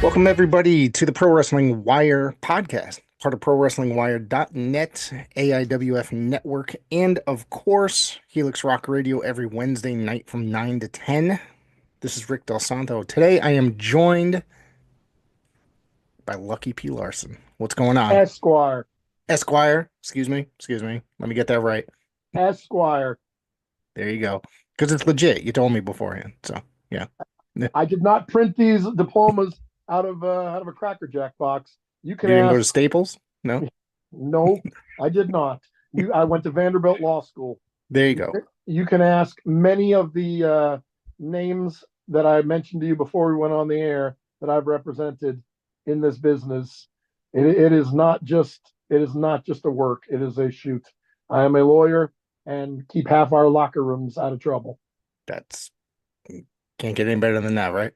Welcome, everybody, to the Pro Wrestling Wire podcast, part of ProWrestlingWire.net, AIWF Network, and of course, Helix Rock Radio every Wednesday night from 9 to 10. This is Rick Del Santo. Today, I am joined by Lucky P Larson. What's going on? Esquire. Esquire, excuse me. Let me get that right. Esquire. There you go. Because it's legit. You told me beforehand. So, yeah. You I did not print these diplomas out of a Cracker Jack box. You can didn't go to ask. Staples? No? No, I did not. I went to Vanderbilt Law School. There you You, go. you can ask many of the names that I mentioned to you before we went on the air that I've represented in this business. It is not just a work. It is a shoot. I am a lawyer and keep half our locker rooms out of trouble. That's Can't get any better than that, right?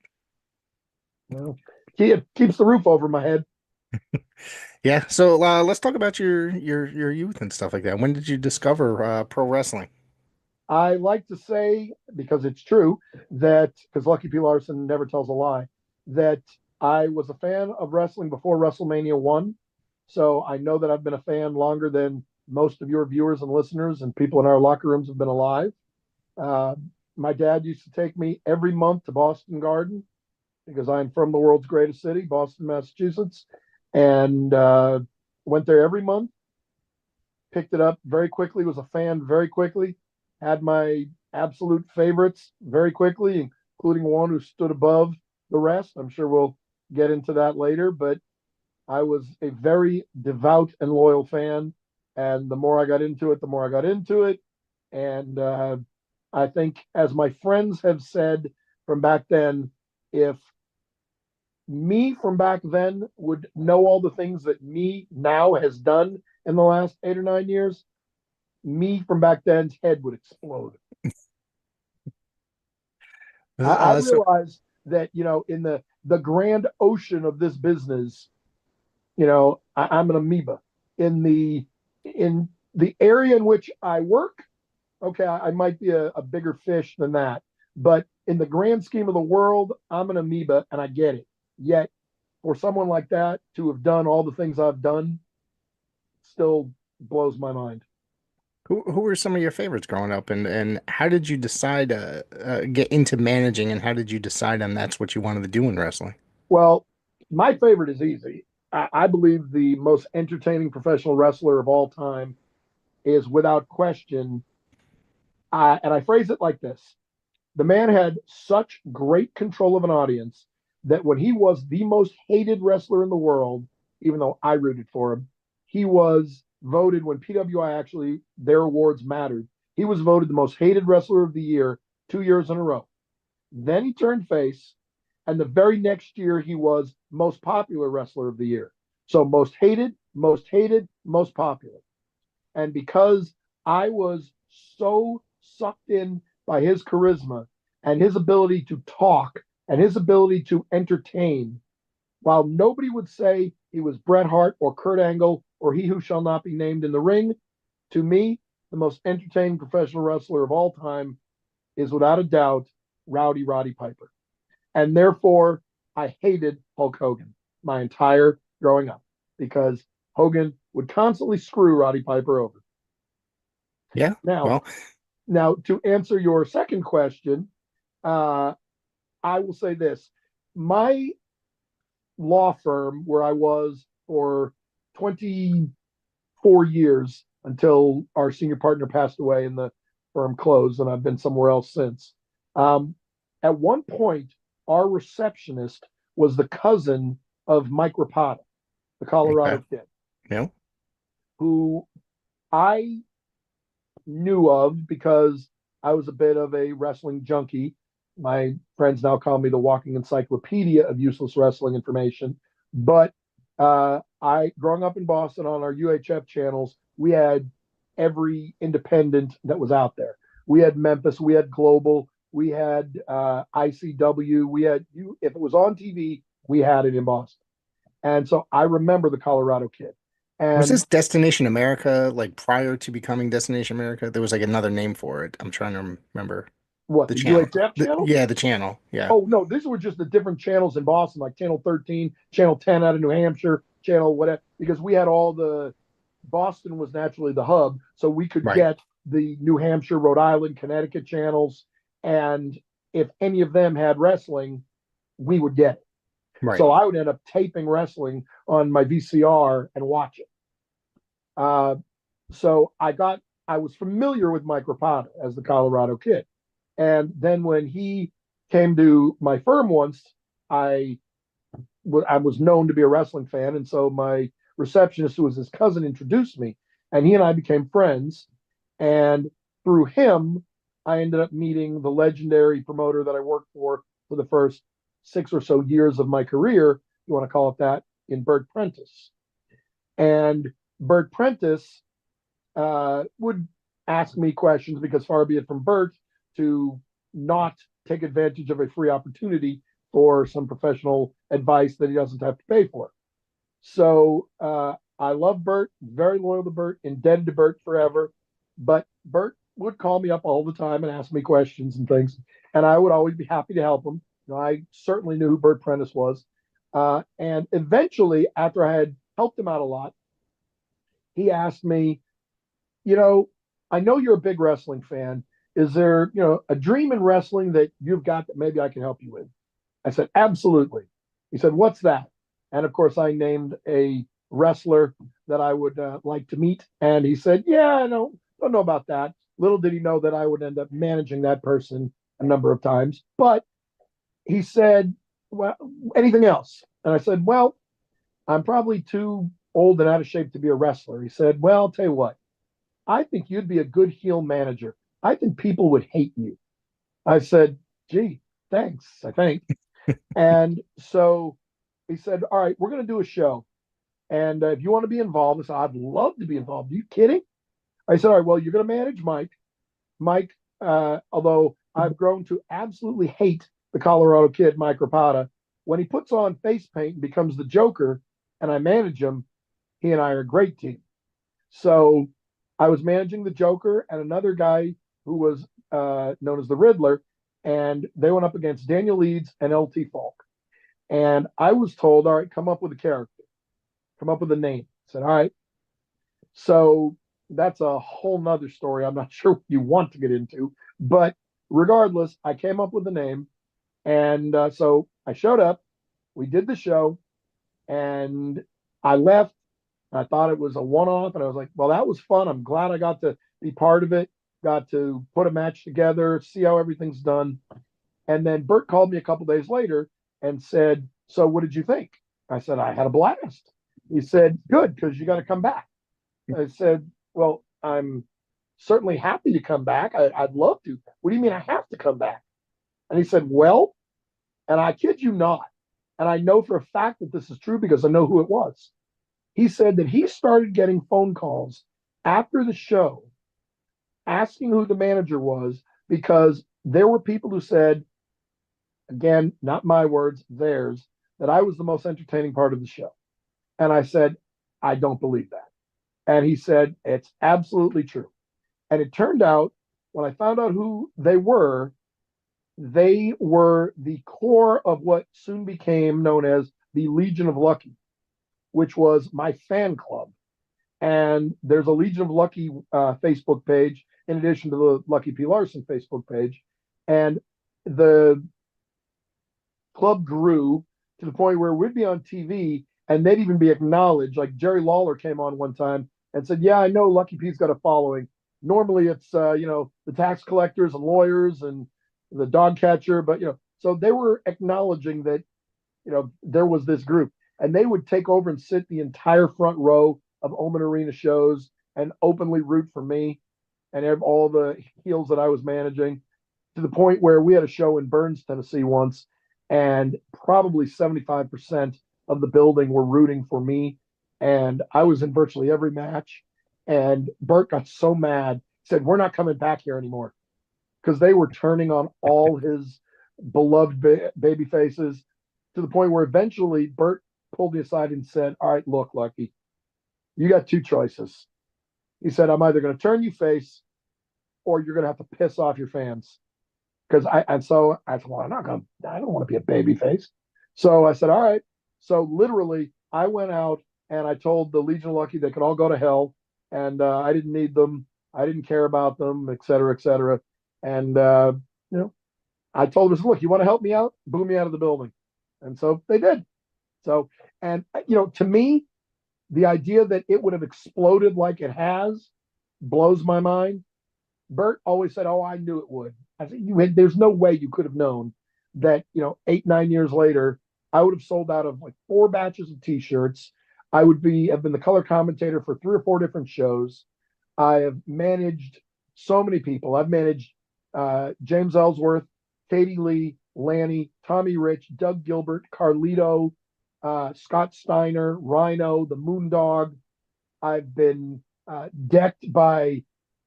You know, it keeps the roof over my head. Yeah. So let's talk about your youth and stuff like that. When did you discover pro wrestling? I like to say, because it's true, that because Lucky P Larson never tells a lie, that I was a fan of wrestling before WrestleMania 1. So I know that I've been a fan longer than most of your viewers and listeners and people in our locker rooms have been alive. Uh, my dad used to take me every month to Boston Garden because I'm from the world's greatest city, Boston, Massachusetts, and went there every month, picked it up very quickly, was a fan very quickly, had my absolute favorites very quickly, including one who stood above the rest. I'm sure we'll get into that later, but I was a very devout and loyal fan. And the more I got into it, the more I got into it. And I think, as my friends have said from back then, if me from back then would know all the things that me now has done in the last 8 or 9 years, me from back then's head would explode. I So realized that, in the grand ocean of this business, I'm an amoeba. In the area in which I work, okay, I might be a bigger fish than that. But in the grand scheme of the world, I'm an amoeba and I get it. Yet for someone like that to have done all the things I've done still blows my mind. who were some of your favorites growing up, and how did you decide to get into managing, and how did you decide on that's what you wanted to do in wrestling? Well, my favorite is easy. I believe the most entertaining professional wrestler of all time is without question. And I phrase it like this: the man had such great control of an audience that when he was the most hated wrestler in the world, even though I rooted for him, he was voted when PWI actually their awards mattered. He was voted the most hated wrestler of the year 2 years in a row. Then he turned face, and the very next year he was most popular wrestler of the year. So most hated, most hated, most popular. And because I was so sucked in by his charisma and his ability to talk and his ability to entertain, while nobody would say he was Bret Hart or Kurt Angle or he who shall not be named in the ring, to me, the most entertaining professional wrestler of all time is without a doubt Rowdy Roddy Piper. And therefore, I hated Hulk Hogan my entire growing up because Hogan would constantly screw Roddy Piper over. Yeah. Now, Well, now to answer your second question, uh, I will say this: my law firm, where I was for 24 years until our senior partner passed away and the firm closed, and I've been somewhere else since. Um, at one point, our receptionist was the cousin of Mike Rapata, the okay. Colorado kid, Yeah. who I knew of because I was a bit of a wrestling junkie. My friends now call me the walking encyclopedia of useless wrestling information. But I, growing up in Boston on our UHF channels, we had every independent that was out there. We had Memphis, we had Global, we had ICW, we had you. If it was on TV, we had it in Boston. And so I remember the Colorado kid. Was And this Destination America like prior to becoming Destination America? There was like another name for it. I'm trying to remember. What, The the channel. UHF channel? Yeah, the channel. Yeah. Oh no, these were just the different channels in Boston, like Channel 13, Channel 10 out of New Hampshire, Channel whatever, because we had all the Boston was naturally the hub, so we could Right. get the New Hampshire, Rhode Island, Connecticut channels, and if any of them had wrestling, we would get it. Right. So I would end up taping wrestling on my VCR and watch it. Uh, so I was familiar with Mike Rapata as the Colorado kid. And then when he came to my firm once, I I was known to be a wrestling fan, and so my receptionist, who was his cousin, introduced me, and he and I became friends. And through him, I ended up meeting the legendary promoter that I worked for the first 6 or so years of my career, if you want to call it that, in Bert Prentice. And Bert Prentice would ask me questions because far be it from Bert to not take advantage of a free opportunity for some professional advice that he doesn't have to pay for. So I love Bert, very loyal to Bert, indebted to Bert forever. But Bert would call me up all the time and ask me questions and things, and I would always be happy to help him. You know, I certainly knew who Bert Prentice was. And eventually, after I had helped him out a lot, he asked me, you know, I know you're a big wrestling fan. Is there, a dream in wrestling that you've got that maybe I can help you with? I said, absolutely. He said, what's that? And of course, I named a wrestler that I would like to meet. And he said, yeah, I don't know about that. Little did he know that I would end up managing that person a number of times. But he said, well, anything else? And I said, well, I'm probably too old and out of shape to be a wrestler. He said, well, I'll tell you what, I think you'd be a good heel manager. I think people would hate you. I said, gee, thanks, I think. And so he said, all right, we're going to do a show. And if you want to be involved, I said, I'd love to be involved. Are you kidding? I said, all right, well, you're going to manage Mike. Mike, although I've grown to absolutely hate the Colorado kid, Mike Rapata, when he puts on face paint and becomes the Joker and I manage him, he and I are a great team. So I was managing the Joker and another guy who was known as the Riddler, and they went up against Daniel Leeds and LT Falk. And I was told, all right, come up with a character, come up with a name. I said, all right. So that's a whole nother story. I'm not sure you want to get into, but regardless, I came up with a name. And so I showed up, we did the show, and I left. I thought it was a one off, and I was like, well, that was fun. I'm glad I got to be part of it, got to put a match together, see how everything's done. And then Bert called me a couple days later and said, so what did you think? I said, I had a blast. He said, good, because you got to come back. I said, well, I'm certainly happy to come back. I'd love to. What do you mean I have to come back? And he said, well, and I kid you not, and I know for a fact that this is true because I know who it was. He said that he started getting phone calls after the show asking who the manager was because there were people who said, again, not my words, theirs, that I was the most entertaining part of the show. And I said, I don't believe that. And he said, it's absolutely true. And it turned out, when I found out who they were the core of what soon became known as the Legion of Lucky, which was my fan club. And there's a Legion of Lucky Facebook page, in addition to the Lucky P Larson Facebook page. And the club grew to the point where we'd be on TV and they'd even be acknowledged. Like Jerry Lawler came on one time and said, yeah, I know Lucky P's got a following. Normally it's, the tax collectors and lawyers and the dog catcher, but, so they were acknowledging that, there was this group, and they would take over and sit the entire front row of Omen Arena shows and openly root for me and all the heels that I was managing, to the point where we had a show in Burns, Tennessee once, and probably 75% of the building were rooting for me. And I was in virtually every match. And Bert got so mad, he said, we're not coming back here anymore, because they were turning on all his beloved baby faces, to the point where eventually Bert pulled me aside and said, all right, look, Lucky, you got two choices. He said, I'm either going to turn you face or you're going to have to piss off your fans. because I said, well, I don't want to be a baby face. So I said, all right. So literally, I went out and I told the Legion of Lucky they could all go to hell, and I didn't need them. I didn't care about them, et cetera, et cetera. And you know, I told them, look, you want to help me out? Boo me out of the building. And so they did. So, and to me, the idea that it would have exploded like it has blows my mind. Bert always said, "Oh, I knew it would." I said, There's no way you could have known that, 8, 9 years later, I would have sold out of like 4 batches of T-shirts. I would have been the color commentator for 3 or 4 different shows. I have managed so many people. I've managed James Ellsworth, Katie Lee, Lanny, Tommy Rich, Doug Gilbert, Carlito, Scott Steiner, Rhino, the Moondog. I've been decked by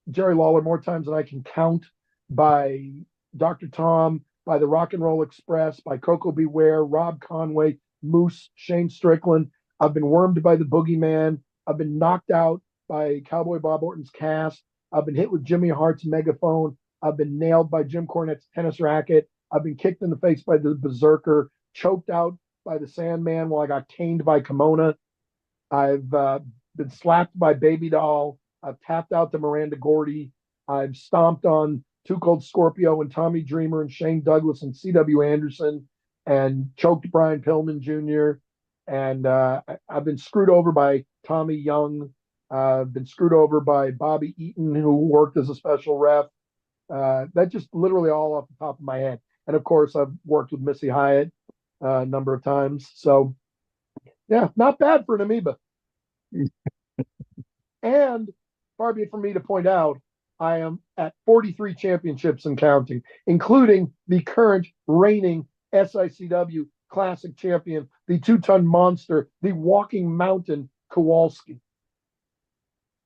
Jerry Lawler more times than I can count, by Dr. Tom, by the Rock and Roll Express, by Coco Beware, Rob Conway, Moose, Shane Strickland. I've been wormed by the Boogeyman. I've been knocked out by Cowboy Bob Orton's cast. I've been hit with Jimmy Hart's megaphone. I've been nailed by Jim Cornette's tennis racket. I've been kicked in the face by the Berserker, choked out by the Sandman while I got caned by Kimona. I've been slapped by Baby Doll. I've tapped out to Miranda Gordy. I've stomped on Too Cold Scorpio and Tommy Dreamer and Shane Douglas and C.W. Anderson and choked Brian Pillman Jr. And I've been screwed over by Tommy Young. I've been screwed over by Bobby Eaton, who worked as a special ref. That just literally all off the top of my head. And of course, I've worked with Missy Hyatt a number of times. So, yeah, not bad for an amoeba. And far be it from me to point out, I am at 43 championships and counting, including the current reigning SICW Classic champion, the 2-ton monster, the walking mountain, Kowalski.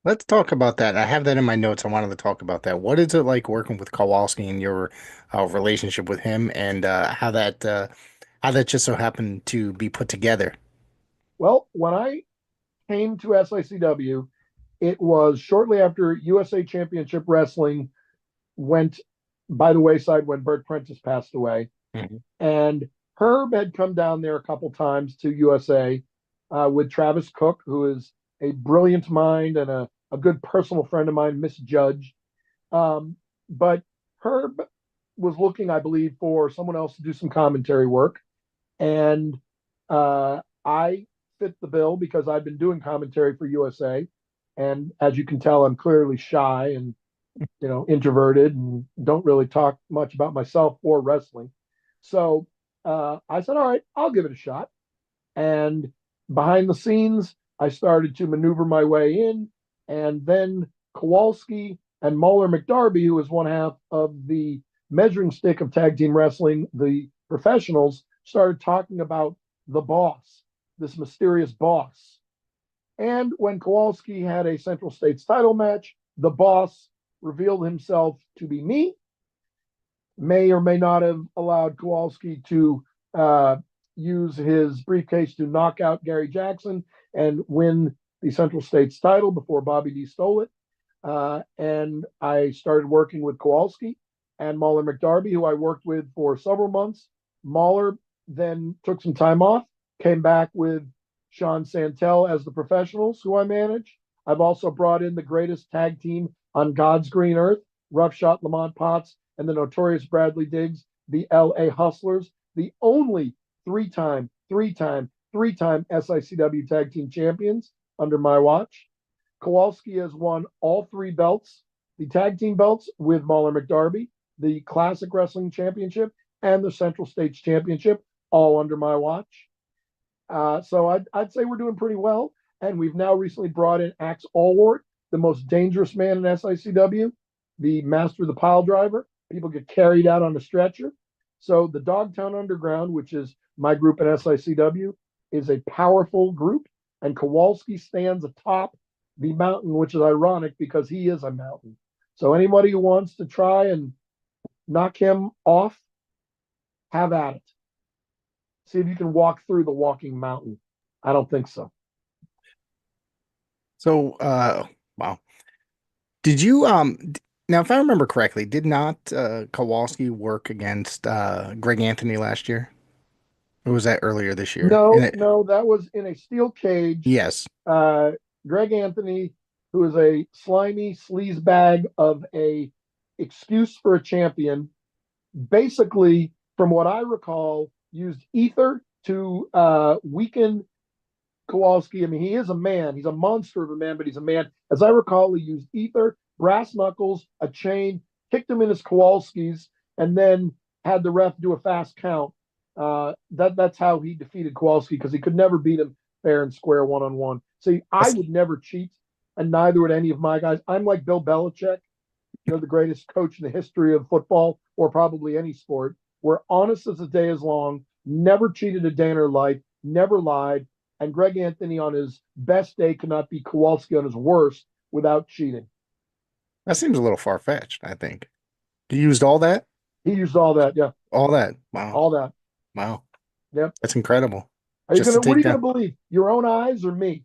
Let's talk about that. I have that in my notes. I wanted to talk about that. What is it like working with Kowalski and your relationship with him, and how that just so happened to be put together? Well, when I came to SICW, it was shortly after USA Championship Wrestling went by the wayside when Bert Prentice passed away. Mhm. And Herb had come down there a couple times to USA with Travis Cook, who is a brilliant mind and a good personal friend of mine, Miss Judge. But Herb was looking, I believe, for someone else to do some commentary work. And I fit the bill because I've been doing commentary for USA. And as you can tell, I'm clearly shy and introverted and don't really talk much about myself or wrestling. So I said, all right, I'll give it a shot. And behind the scenes, I started to maneuver my way in. And then Kowalski and Mauler McDarby, who is one half of the measuring stick of tag team wrestling, the professionals, started talking about the boss, this mysterious boss. And when Kowalski had a Central States title match, the boss revealed himself to be me, may or may not have allowed Kowalski to use his briefcase to knock out Gary Jackson and win the Central States title before Bobby D stole it. And I started working with Kowalski and Mauler McDarby, who I worked with for several months. Mauler then took some time off, came back with Sean Santel as the professionals, who I manage. I've also brought in the greatest tag team on God's green earth, Roughshot Lamont Potts and the notorious Bradley Diggs, the LA Hustlers, the only three-time SICW tag team champions under my watch. Kowalski has won all 3 belts, the tag team belts with Mauler McDarby, the Classic Wrestling Championship, and the Central States Championship, all under my watch. So I'd say we're doing pretty well. And we've now recently brought in Axe Allwart, the most dangerous man in SICW, the master of the pile driver. People get carried out on a stretcher. So the Dogtown Underground, which is my group at SICW, is a powerful group. And Kowalski stands atop the mountain, which is ironic because he is a mountain. So anybody who wants to try and knock him off, have at it. See if you can walk through the walking mountain. I don't think so. So, wow. Did you Now, if I remember correctly, did not Kowalski work against Greg Anthony last year? Or was that earlier this year? No, no, that was in a steel cage. Yes. Uh, Greg Anthony, who is a slimy sleaze bag of a excuse for a champion, basically, from what I recall, used ether to weaken Kowalski. I mean, he is a man. He's a monster of a man, but he's a man. As I recall, he used ether, brass knuckles, a chain, kicked him in his Kowalskis, and then had the ref do a fast count. That's how he defeated Kowalski because he could never beat him fair and square one on one. See, I would never cheat, and neither would any of my guys. I'm like Bill Belichick, the greatest coach in the history of football or probably any sport. We're honest as the day is long, never cheated a day in her life, never lied. And Greg Anthony on his best day cannot beat Kowalski on his worst without cheating. That seems a little far-fetched, I think. You used all that? He used all that. Yeah. All that. Wow. All that. Wow. Yep. That's incredible. Are you Just to gonna what are take you gonna down. believe? Your own eyes or me?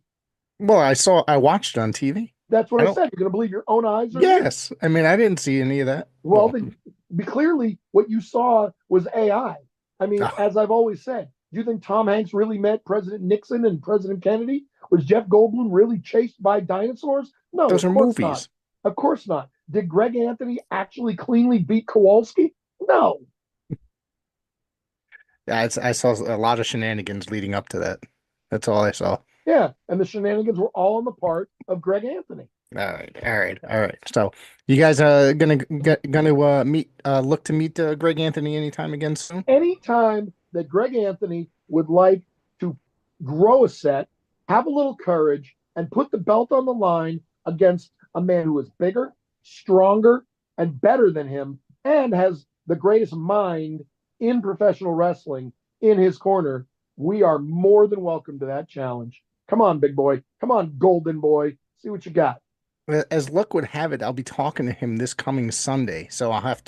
Well, I watched it on TV. That's what I I don't, said. You're gonna believe your own eyes or me? yes. I mean, I didn't see any of that. Well, Well, then clearly what you saw was AI. I mean, oh, as I've always said, do you think Tom Hanks really met President Nixon and President Kennedy? Was Jeff Goldblum really chased by dinosaurs? No, those of are course not. movies. Of course not. Did Greg Anthony actually cleanly beat Kowalski? No. I saw a lot of shenanigans leading up to that. That's all I saw. Yeah, and the shenanigans were all on the part of Greg Anthony. All right, all right, all right. So, you guys gonna meet look to meet Greg Anthony anytime again soon? Anytime that Greg Anthony would like to grow a set, have a little courage, and put the belt on the line against a man who is bigger, stronger, and better than him, and has the greatest mind in professional wrestling in his corner, we are more than welcome to that challenge. Come on, big boy. Come on, golden boy. See what you got. As luck would have it, I'll be talking to him this coming Sunday, so I'll have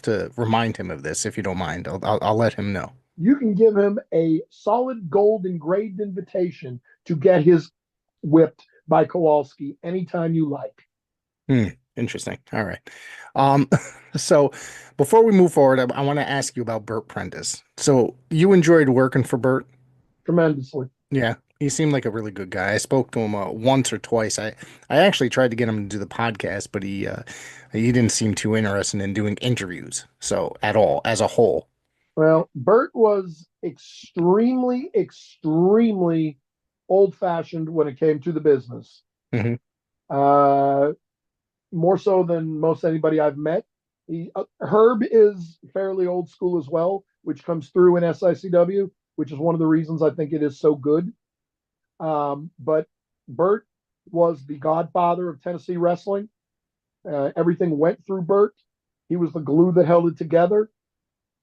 to remind him of this if you don't mind. I'll let him know. You can give him a solid gold engraved invitation to get his whipped by Kowalski anytime you like. Hmm, interesting. All right. Um, so before we move forward, I want to ask you about Bert Prentice. So you enjoyed working for Bert? Tremendously. Yeah, he seemed like a really good guy. I spoke to him once or twice. I actually tried to get him to do the podcast, but he didn't seem too interested in doing interviews. So at all, as a whole. Well, Bert was extremely, extremely old fashioned when it came to the business. Hmm. Uh, More so than most anybody I've met. Herb is fairly old school as well, which comes through in SICW, which is one of the reasons I think it is so good. But Bert was the godfather of Tennessee wrestling. Everything went through Bert. He was the glue that held it together.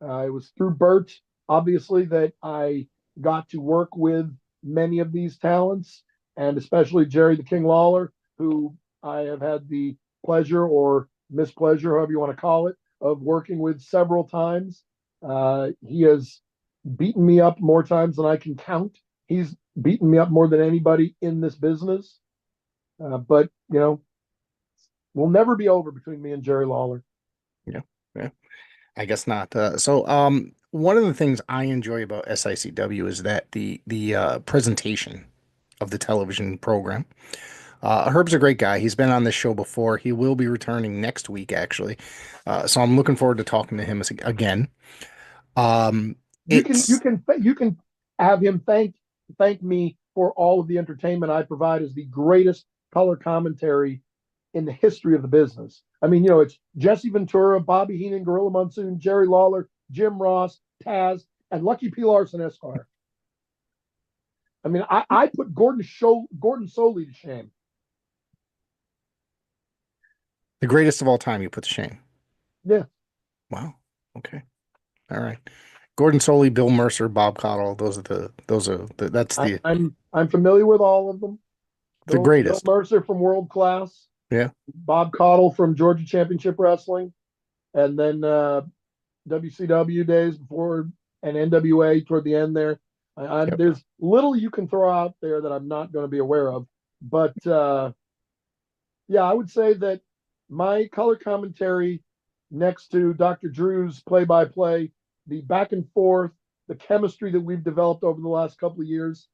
It was through Bert, obviously, that I got to work with many of these talents, and especially Jerry the King Lawler, who I have had the pleasure or mispleasure, however you want to call it, of working with several times. He has beaten me up more times than I can count. He's beaten me up more than anybody in this business. But, we'll never be over between me and Jerry Lawler. Yeah, yeah. I guess not. One of the things I enjoy about SICW is that the presentation of the television program. Herb's a great guy. He's been on this show before. He will be returning next week, actually. So I'm looking forward to talking to him again. Um, You can you it's can you can have him thank me for all of the entertainment I provide as the greatest color commentary in the history of the business. I mean, it's Jesse Ventura, Bobby Heenan, Gorilla Monsoon, Jerry Lawler, Jim Ross, Taz, and Lucky P Larson Esquire. I mean, I put Gordon Soley to shame. the greatest of all time. You put to shame. Yeah, Wow. Okay. All right. Gordon Soley, Bill Mercer, Bob Caudle. That's I'm familiar with all of them. the Bill greatest. Mercer from World Class, Yeah. Bob Caudle from Georgia Championship Wrestling, and then WCW days before and NWA toward the end there. Yep. There's little you can throw out there that I'm not going to be aware of, but yeah, I would say that my color commentary next to Dr. Drew's play-by-play, the back and forth, the chemistry that we've developed over the last couple of years,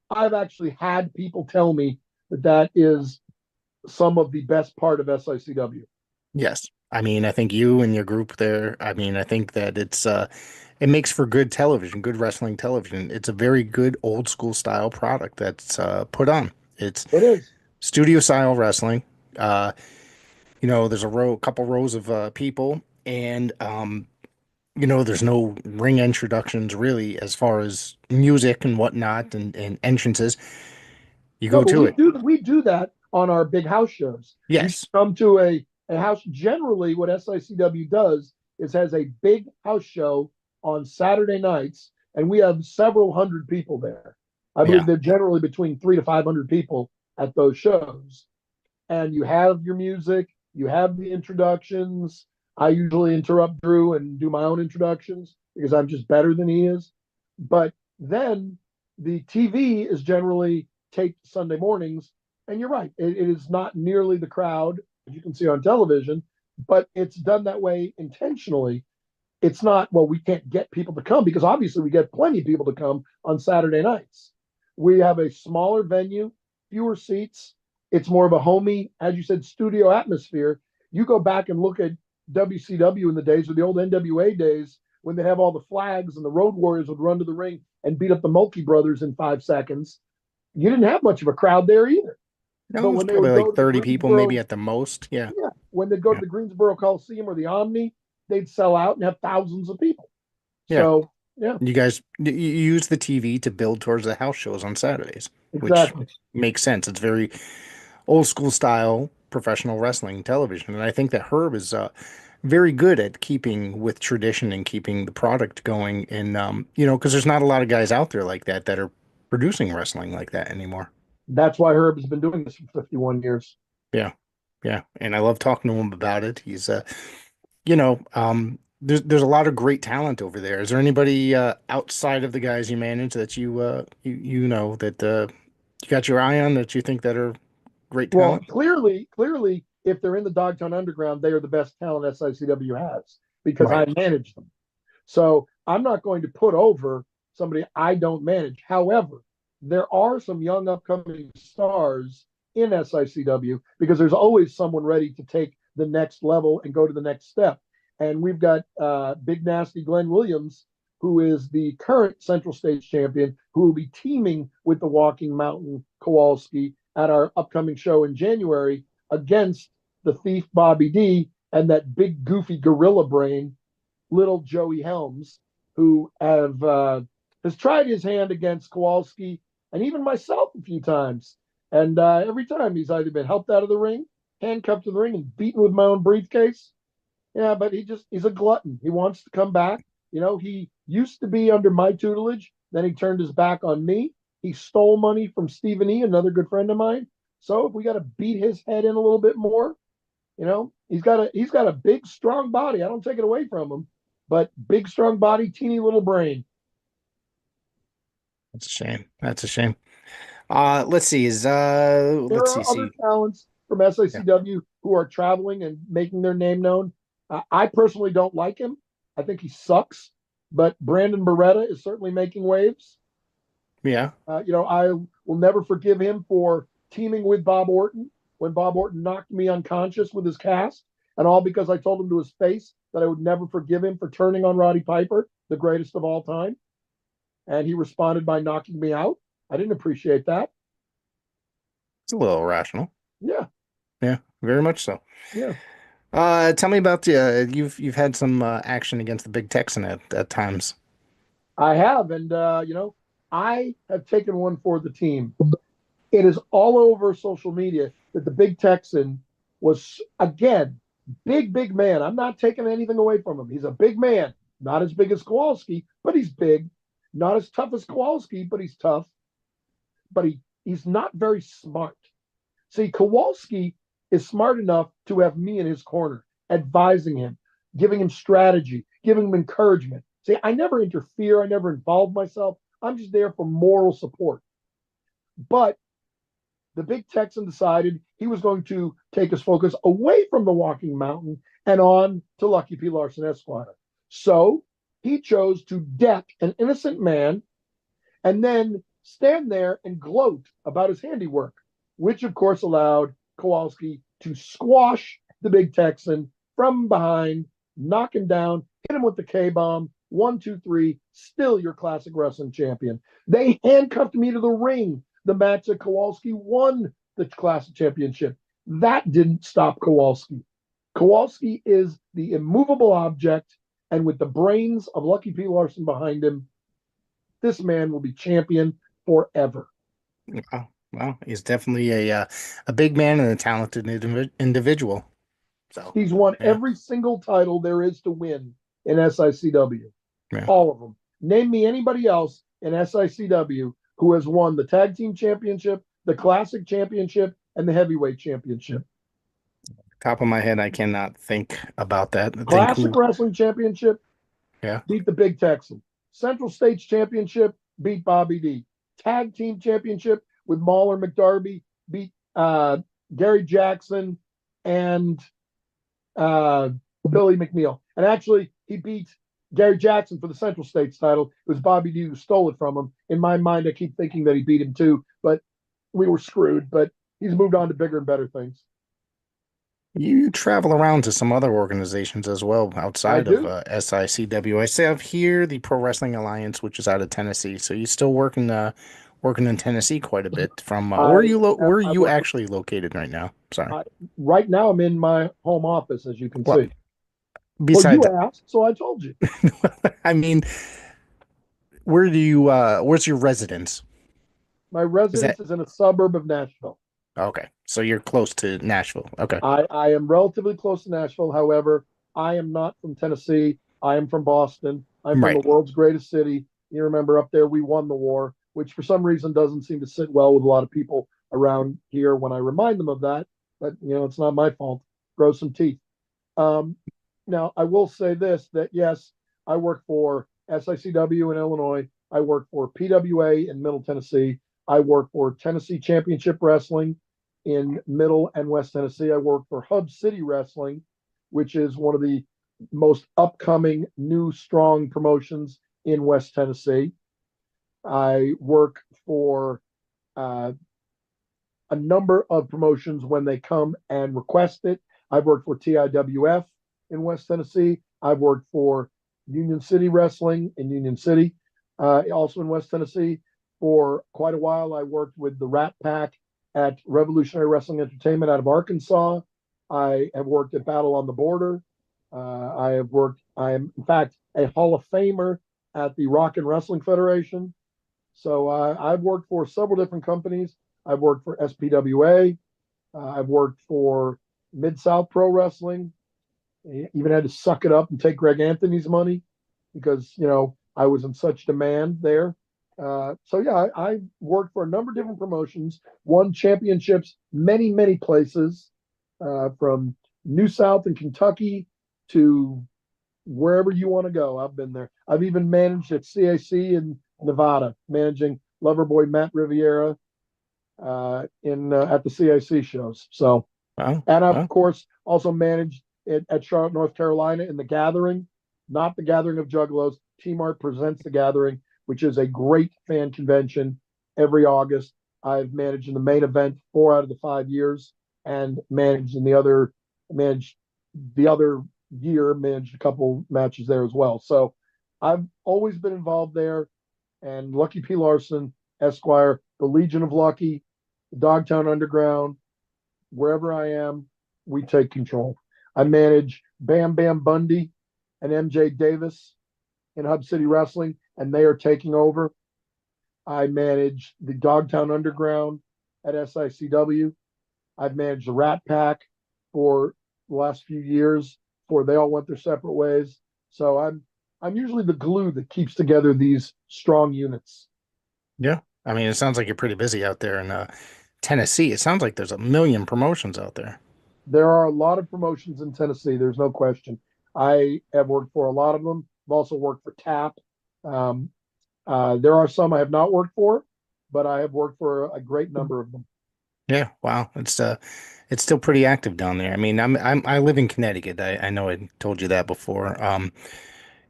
I've actually had people tell me that that is some of the best part of SICW. Yes. I mean, I think you and your group there, I mean, I think that it makes for good television, good wrestling television. It's a very good old school style product that's put on. It's It is. studio style wrestling. Uh, there's a couple rows of people, and there's no ring introductions really as far as music and whatnot and entrances. You No, go but to it. we do that on our big house shows. You Yes. come to a house. Generally, what SICW does is has a big house show on Saturday nights, and we have several hundred people there. I believe Yeah. they're generally between 300 to 500 people at those shows. And you have your music, you have the introductions. I usually interrupt Drew and do my own introductions because I'm just better than he is. But then the TV is generally taped Sunday mornings. And you're right, it is not nearly the crowd as you can see on television, but it's done that way intentionally. It's not, well, we can't get people to come because obviously we get plenty of people to come on Saturday nights. We have a smaller venue, fewer seats. It's more of a homey, as you said, studio atmosphere. You go back and look at WCW in the days or the old NWA days when they have all the flags and the Road Warriors would run to the ring and beat up the Mulkey Brothers in 5 seconds. You didn't have much of a crowd there either. No, But it was when they probably would go like to the 30 people, maybe Greensboro, at the most. Yeah. yeah, when they'd go to Yeah. the Greensboro Coliseum or the Omni, they'd sell out and have thousands of people. Yeah. So, yeah, You use the TV to build towards the house shows on Saturdays, which exactly. makes sense. It's very old school style professional wrestling television. And I think that Herb is very good at keeping with tradition and keeping the product going. And, because there's not a lot of guys out there like that are producing wrestling like that anymore. That's why Herb has been doing this for 51 years. Yeah. Yeah. And I love talking to him about it. He's, there's a lot of great talent over there. Is there anybody outside of the guys you manage that you know that you got your eye on that you think that are great Well, talent? clearly, if they're in the Dogtown Underground, they are the best talent SICW has because Right. I manage them. So I'm not going to put over somebody I don't manage. However, there are some young upcoming stars in SICW because there's always someone ready to take the next level and go to the next step. And we've got Big Nasty Glenn Williams, who is the current Central States champion, who will be teaming with the Walking Mountain Kowalski at our upcoming show in January against the Thief Bobby D and that big goofy gorilla brain little Joey Helms, who has tried his hand against Kowalski and even myself a few times. And every time he's either been helped out of the ring, handcuffed to the ring, and beaten with my own briefcase. Yeah, but he's a glutton. He wants to come back. He used to be under my tutelage. Then he turned his back on me. He stole money from Stephen E., another good friend of mine. So if we got to beat his head in a little bit more, he's got a big, strong body. I don't take it away from him, but big, strong body, teeny little brain. That's a shame. That's a shame. Let's see. There Let's see. are other See. talents from Yeah. SICW who are traveling and making their name known. I personally don't like him. I think he sucks. But Brandon Beretta is certainly making waves. Yeah. I will never forgive him for teaming with Bob Orton when Bob Orton knocked me unconscious with his cast, and all because I told him to his face that I would never forgive him for turning on Roddy Piper, the greatest of all time. And he responded by knocking me out. I didn't appreciate that. It's a little irrational. Yeah, Yeah. Very much so. yeah, Tell me about you've had some action against the Big Texan at times. I have. And, I have taken one for the team. It is all over social media that the Big Texan was, again, big man. I'm not taking anything away from him. He's a big man, not as big as Kowalski, but he's big. Not as tough as Kowalski, but he's tough. But he's not very smart. See, Kowalski is smart enough to have me in his corner, advising him, giving him strategy, giving him encouragement. See, I never interfere. I never involve myself. I'm just there for moral support. But the big Texan decided he was going to take his focus away from the Walking Mountain and on to Lucky P Larson Esquire. So he chose to deck an innocent man and then stand there and gloat about his handiwork, which of course allowed Kowalski to squash the big Texan from behind, knock him down, hit him with the K bomb. 1, 2, 3, still your classic wrestling champion. They handcuffed me to the ring the match that Kowalski won the classic championship. That didn't stop Kowalski. Kowalski is the immovable object, and with the brains of Lucky P Larson behind him, this man will be champion forever. Wow. Well, he's definitely a big man and a talented individual. So, He's won yeah, every single title there is to win in SICW. yeah. All of them. Name me anybody else in SICW who has won the tag team championship, the classic championship, and the heavyweight championship. Top of my head, I cannot think about that. Think Classic who? wrestling championship, Yeah, beat the Big Texan. Central States championship, beat Bobby D. Tag team championship with Mauler McDarby, beat Gary Jackson and Billy McNeil. And actually, he beat Gary Jackson for the Central States title. It was Bobby D who stole it from him. In my mind, I keep thinking that he beat him too, but we were screwed. But he's moved on to bigger and better things. you travel around to some other organizations as well I outside of do. SICW. I see have here the Pro Wrestling Alliance, which is out of Tennessee. So you still working in Tennessee quite a bit. From where are I you work actually located right now? Sorry. I, right now. I'm in my home office, as you can Well, see. Well, you besides, asked, so I told you. I mean, where's your residence? My Is that residence is in a suburb of Nashville. okay? So you're close to Nashville. Okay. I am relatively close to Nashville. However, I am not from Tennessee. I am from Boston. I'm from the Right. world's greatest city. You remember up there, we won the war, which for some reason doesn't seem to sit well with a lot of people around here when I remind them of that. But, it's not my fault. Grow some teeth. Um, Now, I will say this that yes, I work for SICW in Illinois. I work for PWA in Middle Tennessee. I work for Tennessee Championship Wrestling in Middle and West Tennessee. I work for Hub City Wrestling, which is one of the most upcoming new strong promotions in West Tennessee. I work for uh, a number of promotions when they come and request it. I've worked for TIWF in West Tennessee. I've worked for Union City Wrestling in Union City, also in West Tennessee. For quite a while, I worked with the Rat Pack at Revolutionary Wrestling Entertainment out of Arkansas. I have worked at Battle on the Border. I am, in fact, a Hall of Famer at the Rock and Wrestling Federation. So I've worked for several different companies. I've worked for SPWA. I've worked for Mid South Pro Wrestling. Even had to suck it up and take Greg Anthony's money because I was in such demand there. So yeah, I worked for a number of different promotions, won championships many places, from New South and Kentucky to wherever you want to go. I've been there. I've even managed at CAC in Nevada, managing Loverboy Matt Riviera in at the CAC shows. So, Well, and I've of well, course also managed it at Charlotte, North Carolina in the Gathering, not the Gathering of Juggalos. Team Art presents the Gathering, which is a great fan convention every August. I've managed in the main event 4 out of the 5 years, and managed the other year, managed a couple matches there as well. So I've always been involved there. And Lucky P Larson, Esquire, the Legion of Lucky, the Dogtown Underground, wherever I am, we take control. I manage Bam Bam Bundy and MJ Davis in Hub City Wrestling, and they are taking over. I manage the Dogtown Underground at SICW. I've managed the Rat Pack for the last few years before they all went their separate ways. So I'm usually the glue that keeps together these strong units. yeah. I mean, it sounds like you're pretty busy out there in Tennessee. It sounds like there's a million promotions out there. There are a lot of promotions in Tennessee. There's no question. I have worked for a lot of them. I've also worked for TAP. Um, there are some I have not worked for, but I have worked for a great number of them. Yeah, wow. It's still pretty active down there. I mean, I live in Connecticut. I know I told you that before.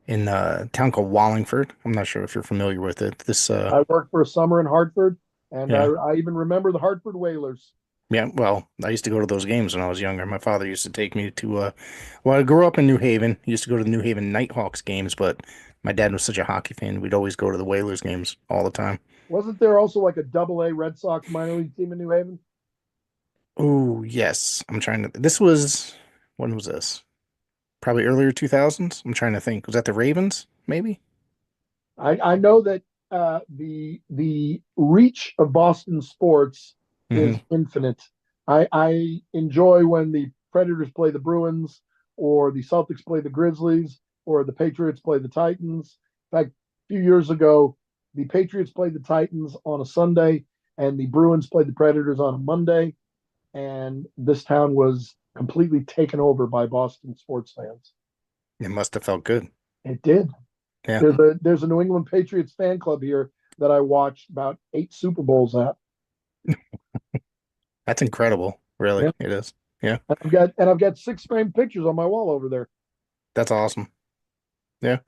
In a town called Wallingford. I'm not sure if you're familiar with it. I worked for a summer in Hartford, and Yeah. I even remember the Hartford Whalers. Yeah, well, I used to go to those games when I was younger. My father used to take me to well, I grew up in New Haven. He used to go to the New Haven Nighthawks games, but my dad was such a hockey fan, we'd always go to the Whalers games all the time. Wasn't there also like a double A Red Sox minor league team in New Haven? Oh, yes. I'm trying to this was when was this? Probably earlier 2000s. I'm trying to think. Was that the Ravens, maybe? I know that the reach of Boston sports Hmm. is infinite. I enjoy when the Predators play the Bruins, or the Celtics play the Grizzlies, or the Patriots play the Titans. In fact, a few years ago, the Patriots played the Titans on a Sunday, and the Bruins played the Predators on a Monday, and this town was completely taken over by Boston sports fans. It must have felt good. It did. Yeah. There's a New England Patriots fan club here that I watched about 8 Super Bowls at. That's incredible. Really. Yeah, It is. Yeah. and I've got 6 framed pictures on my wall over there. That's awesome. Yeah.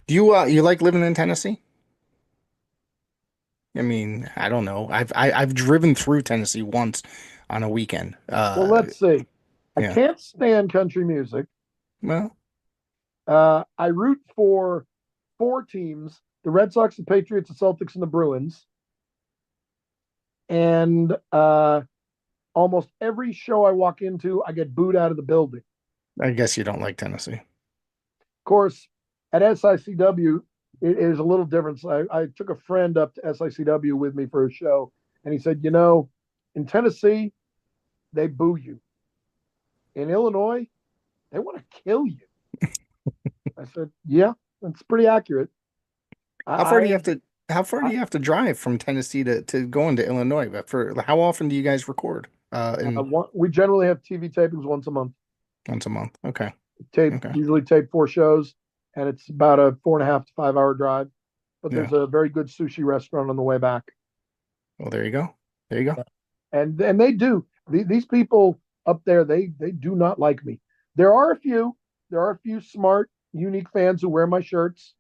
Do you like living in Tennessee? I mean, I don't know. I've driven through Tennessee once on a weekend. Well, let's see. I Yeah. can't stand country music. Well, I root for 4 teams: the Red Sox, the Patriots, the Celtics, and the Bruins. And almost every show I walk into, I get booed out of the building. I guess you don't like Tennessee. Of course, at SICW, it is a little different. So I took a friend up to SICW with me for a show, and he said, in Tennessee, they boo you. In Illinois, they want to kill you. I said, yeah, that's pretty accurate. How far do you I, have to how far do I, you have to drive from Tennessee to go into Illinois? But for how often do you guys record? In we generally have TV tapings once a month. once a month. Okay. Tape Okay. usually tape 4 shows, and it's about a 4.5 to 5 hour drive. But Yeah. there's a very good sushi restaurant on the way back, Well, there you go. There you go. and they do. These people up there, they do not like me. There are a few. There are a few smart, unique fans who wear my shirts,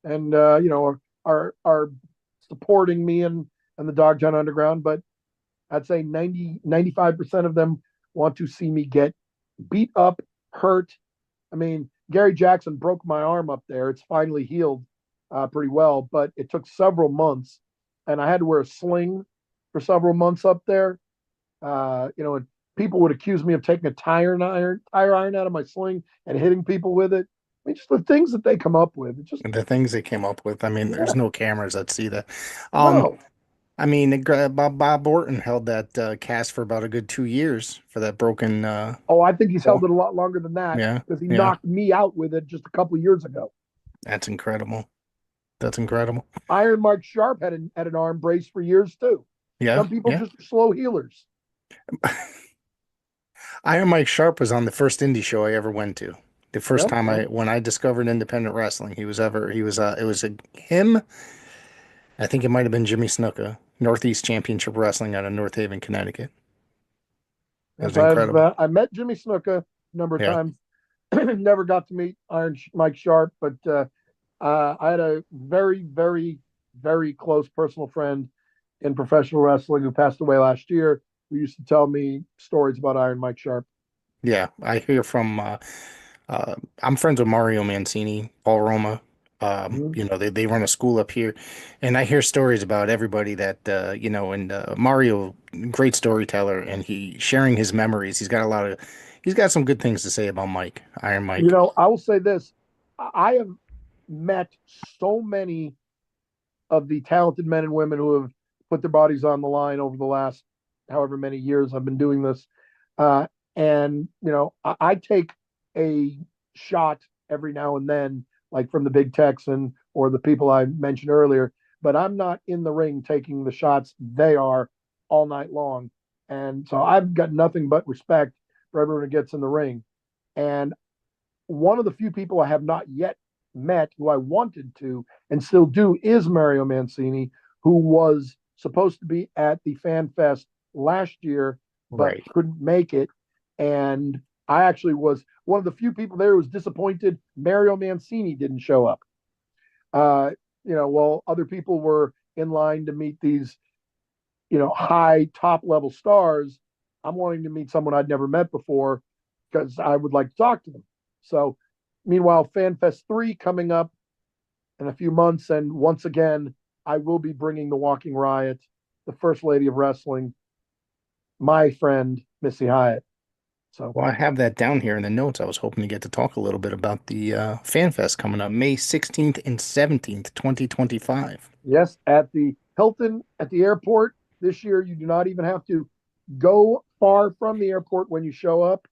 and are supporting me and the Dogtown Underground. But I'd say 95% of them want to see me get beat up, hurt. I mean, Gary Jackson broke my arm up there. It's finally healed pretty well, but it took several months, and I had to wear a sling for several months up there. And people would accuse me of taking a tire iron out of my sling and hitting people with it. I mean, just the things that they come up with. It just And the things they came up with. I mean, there's yeah, no cameras that see that. Um, no. I mean, Bob Orton held that cast for about a good 2 years for that broken Oh, I think he's held fall. it a lot longer than that Yeah. because he Yeah. knocked me out with it just a couple of years ago. That's incredible. That's incredible. Iron Mike Sharp had an arm brace for years too. Yeah. Some people Yeah. just are slow healers. Iron Mike Sharp was on the first indie show I ever went to. The first Yeah, time well, when I discovered independent wrestling, he was it was him. I think it might have been Jimmy Snuka, Northeast Championship Wrestling out of North Haven, Connecticut. It yes, was incredible. I met Jimmy Snuka a number of Yeah. times. Never got to meet Mike Sharp, but I had a very, very, very close personal friend in professional wrestling who passed away last year, who used to tell me stories about Iron Mike Sharp. Yeah. I hear from I'm friends with Mario Mancini, Paul Roma. Mhm. They run a school up here, and I hear stories about everybody that and Mario, great storyteller, and he sharing his memories. He's got some good things to say about Mike, Iron Mike. I will say this: I have met so many of the talented men and women who have put their bodies on the line over the last however many years I've been doing this. And I take a shot every now and then, like from the Big Texan or the people I mentioned earlier, but I'm not in the ring taking the shots. They are all night long. And so I've got nothing but respect for everyone who gets in the ring. And one of the few people I have not yet met who I wanted to and still do is Mario Mancini, who was supposed to be at the Fan Fest last year, but Right. couldn't make it. And I actually was one of the few people there who was disappointed Mario Mancini didn't show up. Uh, while other people were in line to meet these, high top level stars, I'm wanting to meet someone I'd never met before because I would like to talk to them. So, meanwhile, FanFest 3 coming up in a few months. And once again, I will be bringing the Walking Riot, the First Lady of Wrestling, my friend, Missy Hyatt. So, Well, I have that down here in the notes. I was hoping to get to talk a little bit about the Fan Fest coming up May 16th and 17th, 2025. yes, at the Hilton at the airport this year, you do not even have to go far from the airport when you show up.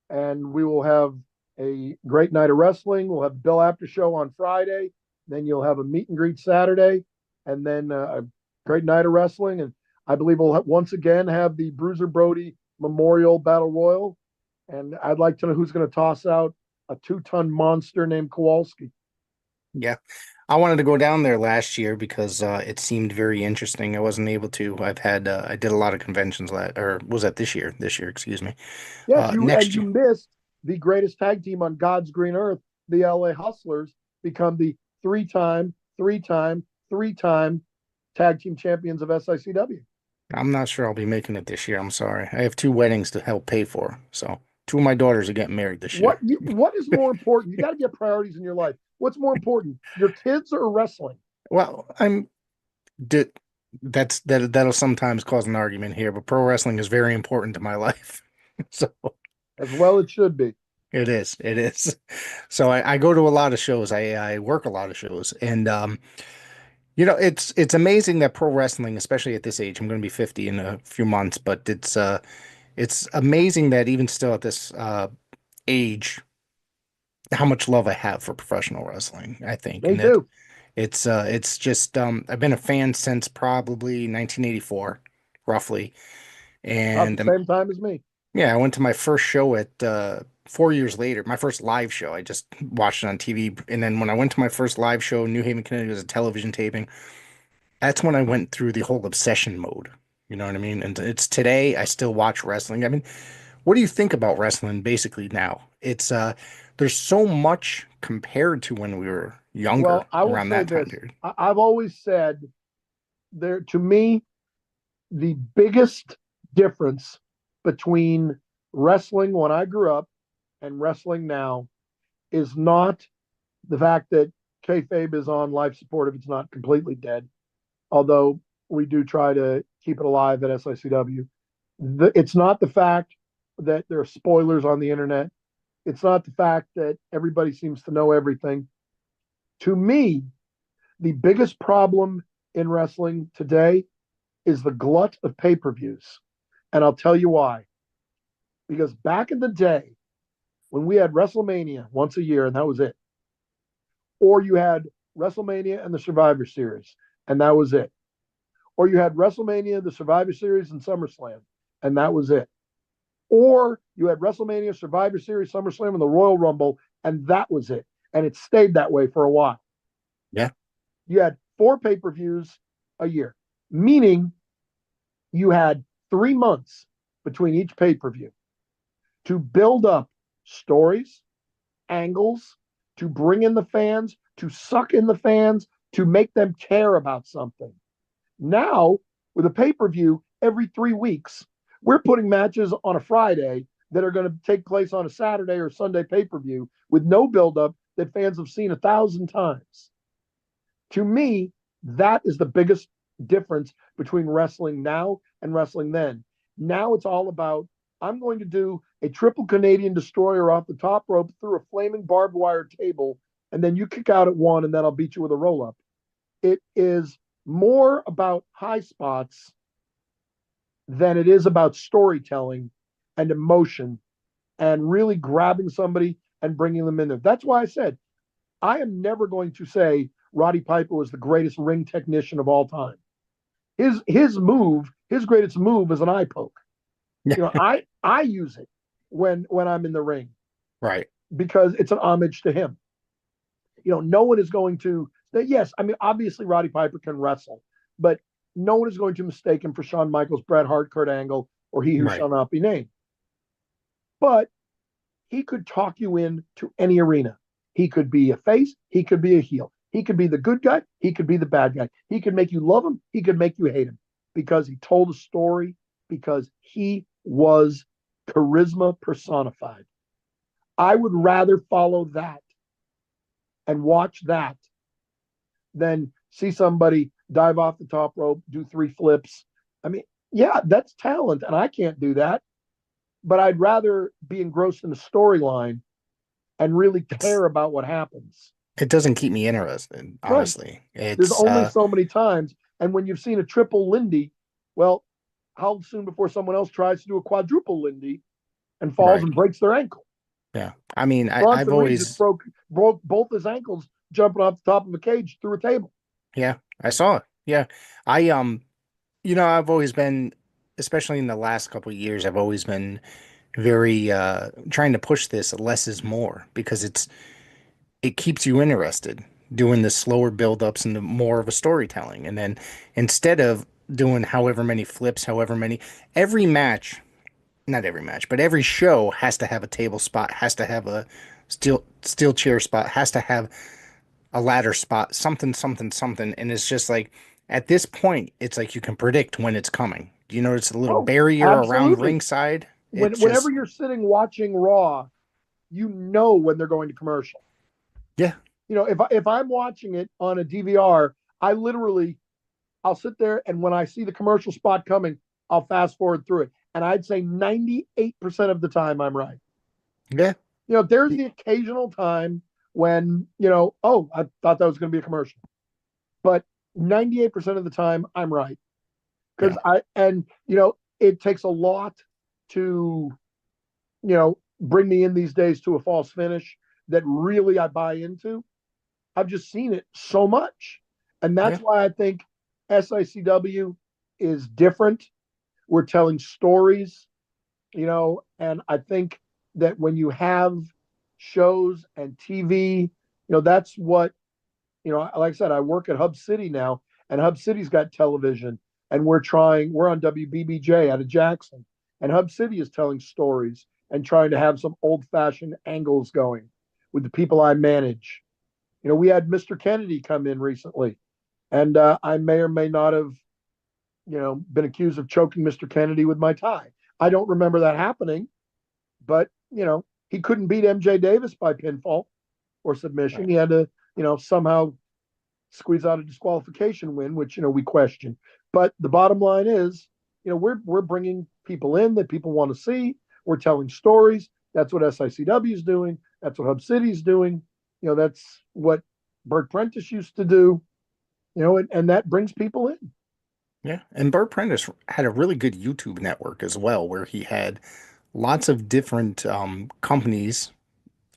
And we will have a great night of wrestling. We'll have Bill After Show on Friday. Then you'll have a meet and greet Saturday, and then a great night of wrestling. And I believe we'll once again have the Bruiser Brody Memorial Battle Royal. And I'd like to know who's going to toss out a 2-ton monster named Kowalski. Yeah. I wanted to go down there last year because it seemed very interesting. I wasn't able to. I did a lot of conventions or was that this year? This year, excuse me. Yes, you Next year. missed the greatest tag team on God's green earth. The LA Hustlers become the three-time tag team champions of SICW. I'm not sure I'll be making it this year. I'm sorry. I have two weddings to help pay for. So two of my daughters are getting married this year. What is more important? You got to get priorities in your life. What's more important, your kids or wrestling? Well, I'm did that'll sometimes cause an argument here, but pro wrestling is very important to my life. So As well, it should be. it is. It is. So I go to a lot of shows. I work a lot of shows. And it's amazing that pro wrestling, especially at this age, I'm gonna be 50 in a few months, but it's amazing that even still at this age, how much love I have for professional wrestling, I think. Me And that too. it's just I've been a fan since probably 1984, roughly. About the And same time as me. yeah, I went to my first show at 4 years later, my first live show. I just watched it on TV. And then when I went to my first live show in New Haven, Connecticut, it was a television taping. That's when I went through the whole obsession mode. You know what I mean? And it's today I still watch wrestling. I mean, what do you think about wrestling basically now? It's there's so much compared to when we were younger Well, I will around say that time this. period. I've always said there to me the biggest difference between wrestling when I grew up and wrestling now is not the fact that kayfabe is on life support if it's not completely dead, although we do try to keep it alive at SICW. It's not the fact that there are spoilers on the internet. It's not the fact that everybody seems to know everything. To me, the biggest problem in wrestling today is the glut of pay per views. And I'll tell you why. Because back in the day, when we had WrestleMania once a year and that was it, or you had WrestleMania and the Survivor Series and that was it, or you had WrestleMania, the Survivor Series, and SummerSlam and that was it, or you had WrestleMania, Survivor Series, SummerSlam, and the Royal Rumble and that was it. And it stayed that way for a while. Yeah. You had 4 pay per views a year, meaning you had 3 months between each pay per view to build up stories, angles, to bring in the fans, to suck in the fans, to make them care about something. Now, with a pay per view every 3 weeks, we're putting matches on a Friday that are going to take place on a Saturday or Sunday pay per view with no buildup that fans have seen 1,000 times. To me, that is the biggest difference between wrestling now and wrestling then. Now it's all about I'm going to do a triple Canadian destroyer off the top rope through a flaming barbed wire table, and then you kick out at one, and then I'll beat you with a roll up. It is more about high spots than it is about storytelling and emotion and really grabbing somebody and bringing them in there. That's why I said I am never going to say Roddy Piper was the greatest ring technician of all time. His greatest move is an eye poke. Yeah. I use it when I'm in the ring Right. because it's an homage to him. No one is going to. Yes, I mean obviously Roddy Piper can wrestle, but no one is going to mistake him for Shawn Michaels, Bret Hart, Kurt Angle, or he who Right. shall not be named. But he could talk you into any arena. He could be a face, he could be a heel. He could be the good guy, he could be the bad guy. He could make you love him, he could make you hate him because he told a story, because he was charisma personified. I would rather follow that and watch that than see somebody dive off the top rope, do 3 flips. I mean, yeah, that's talent, and I can't do that. But I'd rather be engrossed in the storyline and really It's care about what happens. it doesn't keep me interested, Right. honestly. There's It's only so many times. And when you've seen a triple Lindy, well, how soon before someone else tries to do a quadruple Lindy and falls right. and breaks their ankle? Yeah. I mean, I've Bronson Reed just always broke both his ankles jumping off the top of a cage through a table. yeah, I saw it. Yeah. I I've always been, especially in the last couple of years, I've always been very trying to push this less is more because it keeps you interested doing the slower build-ups and the more of a storytelling. And then instead of doing however many flips, however many, every match, not every match, but every show has to have a table spot, has to have a steel chair spot, has to have a ladder spot, something, something, something. And it's just like at this point, it's like you can predict when it's coming. You notice a little Oh, barrier around absolutely. ringside. It's Whenever just you're sitting watching Raw, you know when they're going to commercial. yeah, If I'm watching it on a DVR, I'll sit there, and when I see the commercial spot coming, I'll fast forward through it. And I'd say 98% of the time I'm right. yeah, There's the occasional time when, oh, I thought that was going to be a commercial. But 98% of the time I'm right. yeah, It takes a lot to, bring me in these days to a false finish that really I buy into. I've just seen it so much. And yeah, that's why I think SICW is different. We're telling stories, and I think that when you have shows and TV, that's what, like I said, I work at Hub City now, and Hub City's got television, and we're on WBBJ out of Jackson, and Hub City is telling stories and trying to have some old fashioned angles going with the people I manage. We had Mr. Kennedy come in recently, and I may or may not have, been accused of choking Mr. Kennedy with my tie. I don't remember that happening, but he couldn't beat MJ Davis by pinfall or submission. right. He had to, somehow squeeze out a disqualification win, which we question. But the bottom line is, we're bringing people in that people want to see. We're telling stories. That's what SICW is doing. That's what Hub City is doing. That's what Bert Prentice used to do. And that brings people in. Yeah. And Bert Prentice had a really good YouTube network as well, where he had lots of different companies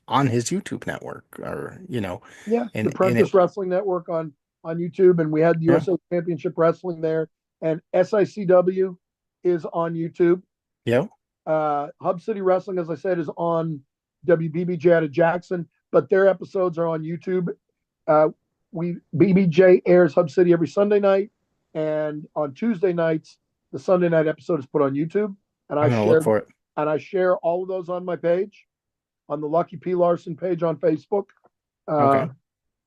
on his YouTube network, or Yeah, the and it Prentice Wrestling Network on YouTube, and we had the yeah, USA Championship Wrestling there, and SICW is on YouTube. yeah, Hub City Wrestling, as I said, is on WBBJ out of Jackson, but their episodes are on YouTube. Uh, we BBJ airs Hub City every Sunday night, and on Tuesday nights, the Sunday night episode is put on YouTube, and I'm I gonna look share for it. all of those on my page, on the Lucky P Larson page on Facebook. Uh, Okay.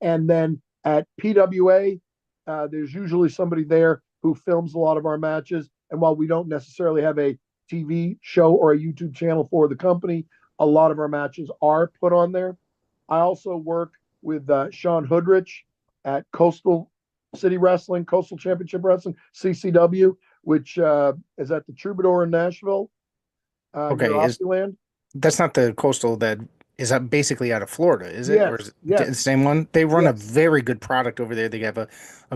and then at PWA, there's usually somebody there who films a lot of our matches. And while we don't necessarily have a TV show or a YouTube channel for the company, a lot of our matches are put on there. I also work with Sean Hoodrich at Coastal City Wrestling, Coastal Championship Wrestling, CCW, which is at the Troubadour in Nashville, near Okay. Is Opryland. That's not the coastal that is basically out of Florida, is it? Or is Yes, it the yes, same one? They run a yes. very good product over there. They have a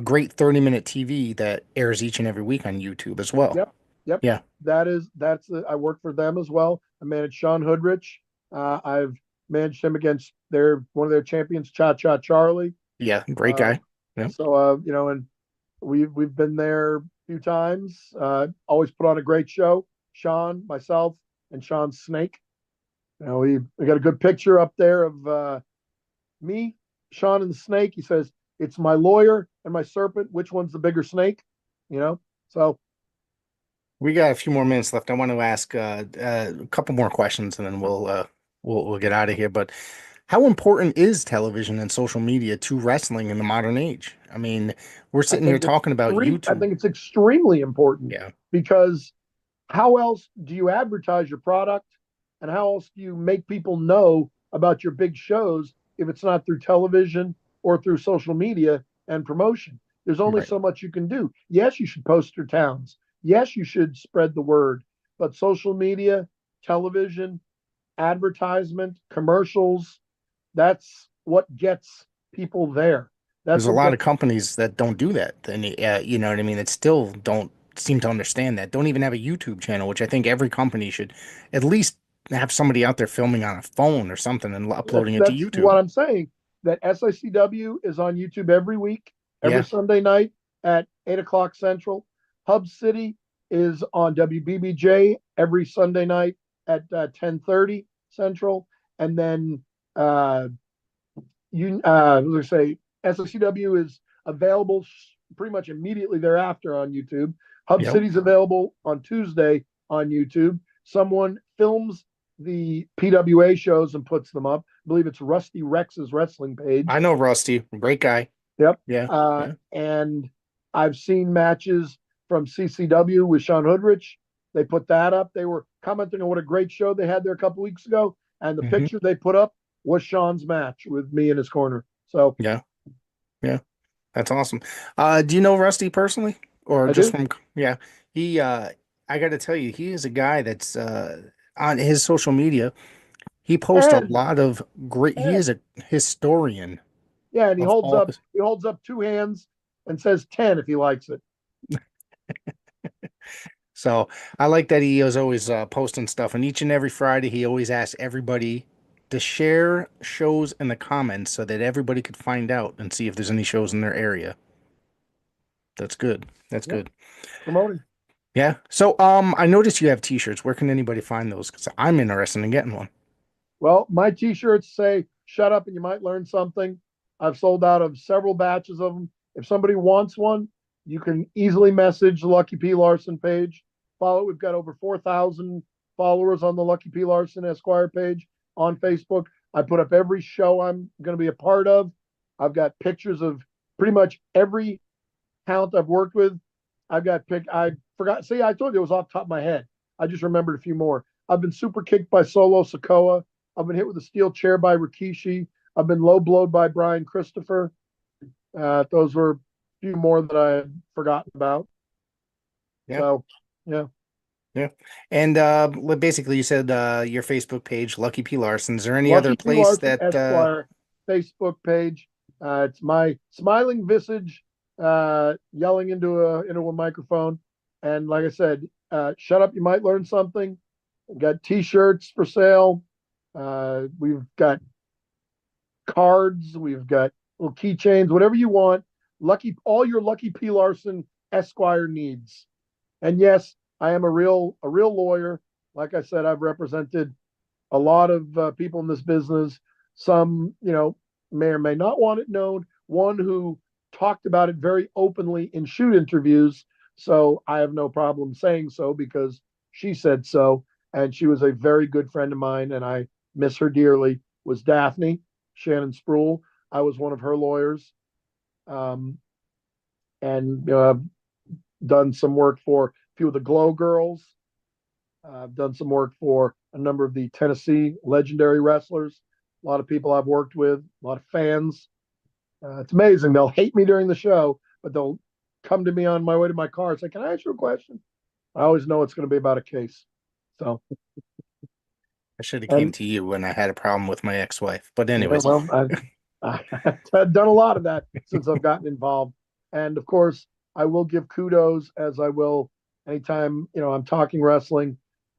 great 30-minute TV that airs each and every week on YouTube as well. Yep, yep. Yeah. I work for them as well. I manage Sean Hoodrich. I've managed him against one of their champions, Cha Cha Charlie. Yeah. Great Uh, guy. Yeah. and we've been there a few times. Always put on a great show. Sean, myself, and Sean's Snake. We got a good picture up there of me, Sean, and the snake. He says, "It's my lawyer and my serpent. Which one's the bigger snake?" you know? So We got a few more minutes left. I want to ask a couple more questions, and then we'll get out of here. But how important is television and social media to wrestling in the modern age? I mean, we're sitting here talking about I YouTube. think it's extremely important Yeah, because how else do you advertise your product and how else do you make people know about your big shows if it's not through television or through social media and promotion? There's only right. so much you can do. Yes, you should post your towns. Yes, you should spread the word, but social media, television, advertisement, commercials, that's what gets people there. There's That's a what lot of gets companies that don't do that, and you know what I mean. That still don't seem to understand that. Don't even have a YouTube channel, which I think every company should at least have somebody out there filming on a phone or something and uploading it to that's YouTube. what I'm saying. That SICW is on YouTube every week, every Yeah. Sunday night at 8 o'clock Central. Hub City is on WBBJ every Sunday night at 10:30 Central, and then let's say SICW is available pretty much immediately thereafter on YouTube. Hub Yep. City's available on Tuesday on YouTube. Someone films the PWA shows and puts them up. I believe it's Rusty Rex's wrestling I page. know Rusty, great guy. Yep. Yeah. Yeah. And I've seen matches from CCW with Sean Hoodrich. They put that up. They were commenting on what a great show they had there a couple weeks ago. And the Hmm. picture they put up was Sean's match with me in his corner. So Yeah. Yeah. That's awesome. Do you know Rusty personally, or I just do. from? Yeah. He. I got to tell you, he is a guy that's on his social media. He posts a And lot of great. He is and a historian yeah, and of all. he holds up two hands and says 10 if he likes it. So I like that he is always posting stuff, and each and every Friday he always asks everybody to share shows in the comments so that everybody could find out and see if there's any shows in their area. That's good. That's Yep, good. promoting. Yeah. So I noticed you have t-shirts. Where can anybody find those? Because I'm interested in getting one. Well, my t-shirts say shut up and you might learn something. I've sold out of several batches of them. If somebody wants one, you can easily message the Lucky P Larson page. Follow. We've got over 4,000 followers on the Lucky P Larson Esquire page on Facebook. I put up every show I'm going to be a part of. I've got pictures of pretty much every talent I've worked with. I've got pick. I forgot. See, I told you it was off the top of my head. I just remembered a few more. I've been super kicked by Solo Sokoa. I've been hit with a steel chair by Rikishi. I've been low blowed by Brian Christopher. Those were a few more that I had forgotten about. Yeah. So, yeah. Yeah. And basically you said your Facebook page, Lucky P Larson. Is there any other Lucky P place Larson that Esquire Facebook page. It's my smiling visage yelling into a microphone. And like I said, shut up, you might learn something. We've got t-shirts for sale. We've got cards. We've got little keychains, whatever you want. All your Lucky P Larson Esquire needs. And yes, I am a real lawyer. Like I said, I've represented a lot of people in this business. Some, may or may not want it known. One who talked about it very openly in shoot interviews. So I have no problem saying so because she said so. And she was a very good friend of mine, and I miss her dearly. Was Daphne Shannon Sproul. I was one of her lawyers, um, and done some work for a few of the Glow Girls. I've done some work for a number of the Tennessee legendary wrestlers. A lot of people I've worked with, a lot of fans. It's amazing. They'll hate me during the show, but they'll come to me on my way to my car and say, "Can I ask you a question?" I always know it's going to be about a case. So, I should have came and to you when I had a problem with my ex-wife. But yeah, anyways, well, I've done a lot of that since I've gotten involved. And of course, I will give kudos as I will anytime, I'm talking wrestling.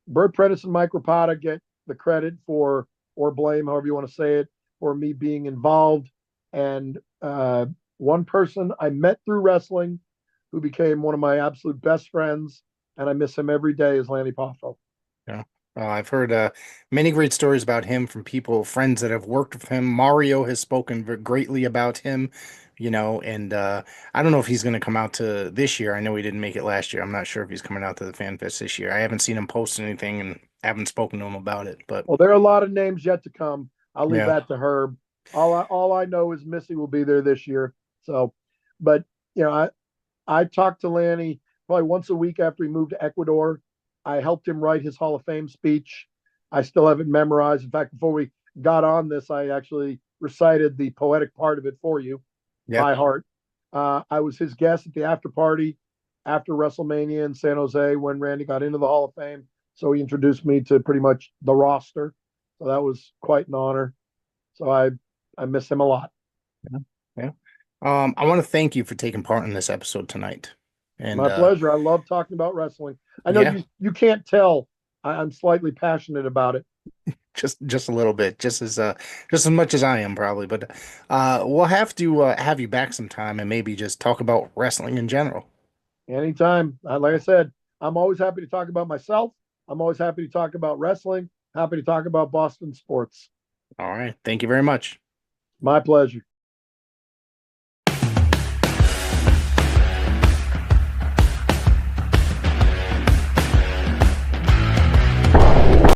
Bert Prentice and Mike Rapata get the credit for, or blame, however you want to say it, for me being involved. And one person I met through wrestling who became one of my absolute best friends, and I miss him every day, is Lanny Poffo. yeah. I've heard many great stories about him from people, friends that have worked with him. Mario has spoken greatly about him, and I don't know if he's going to come out to this year. I know he didn't make it last year. I'm not sure if he's coming out to the Fan Fest this year. I haven't seen him post anything and haven't spoken to him about it, but Well, there are a lot of names yet to come. I'll leave yeah, that to Herb. All I know is Missy will be there this year. So, but you know, I talked to Lanny probably once a week after he moved to Ecuador. I helped him write his Hall of Fame speech. I still have it memorized. In fact, before we got on this, I actually recited the poetic part of it for you yeah. by heart. I was his guest at the after party after WrestleMania in San Jose when Randy got into the Hall of Fame. So he introduced me to pretty much the roster. So that was quite an honor. So I miss him a lot. Yeah. Yeah. I want to thank you for taking part in this episode tonight. And My pleasure. I love talking about wrestling. I know yeah, you can't tell. I'm slightly passionate about it. just a little bit, just as much as I am probably, but we'll have to have you back sometime and maybe just talk about wrestling in general. Anytime. Like I said, I'm always happy to talk about myself. I'm always happy to talk about wrestling. Happy to talk about Boston sports. All right. Thank you very much. My pleasure.